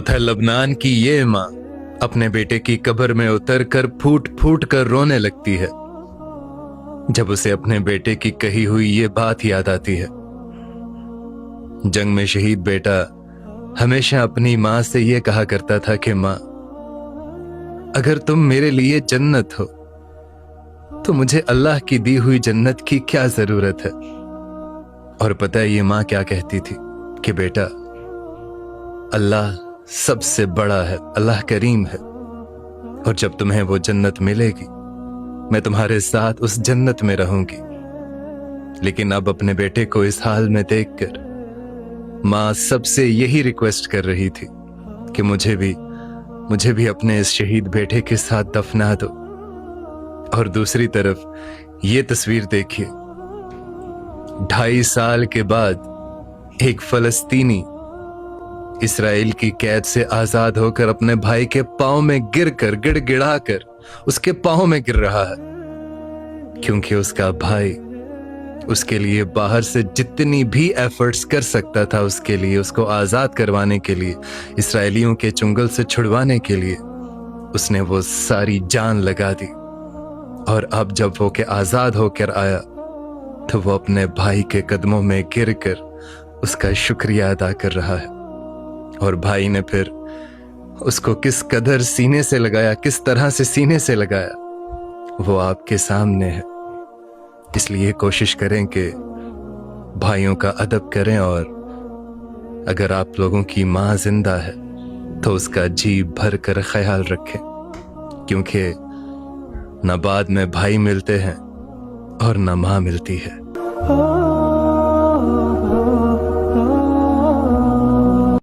था लबनान की ये माँ अपने बेटे की कब्र में उतर कर फूट फूट कर रोने लगती है जब उसे अपने बेटे की कही हुई ये बात याद आती है। जंग में शहीद बेटा हमेशा अपनी माँ से ये कहा करता था कि माँ, अगर तुम मेरे लिए जन्नत हो तो मुझे अल्लाह की दी हुई जन्नत की क्या जरूरत है। और पता है ये माँ क्या कहती थी कि बेटा, अल्लाह सबसे बड़ा है, अल्लाह करीम है, और जब तुम्हें वो जन्नत मिलेगी मैं तुम्हारे साथ उस जन्नत में रहूंगी। लेकिन अब अपने बेटे को इस हाल में देखकर माँ सबसे यही रिक्वेस्ट कर रही थी कि मुझे भी अपने इस शहीद बेटे के साथ दफना दो। और दूसरी तरफ ये तस्वीर देखिए, 2.5 साल के बाद एक फलस्तीनी इस्राएल की कैद से आजाद होकर अपने भाई के पांव में गिरकर गिड़गिड़ाकर उसके पांव में गिर रहा है, क्योंकि उसका भाई उसके लिए बाहर से जितनी भी एफर्ट्स कर सकता था, उसके लिए, उसको आजाद करवाने के लिए, इस्राएलियों के चुंगल से छुड़वाने के लिए उसने वो सारी जान लगा दी। और अब जब वो के आजाद होकर आया तो वो अपने भाई के कदमों में गिरकर उसका शुक्रिया अदा कर रहा है। और भाई ने फिर उसको किस कदर सीने से लगाया, किस तरह से सीने से लगाया, वो आपके सामने है। इसलिए कोशिश करें कि भाइयों का अदब करें, और अगर आप लोगों की माँ जिंदा है तो उसका जी भर कर ख्याल रखें, क्योंकि न बाद में भाई मिलते हैं और न माँ मिलती है।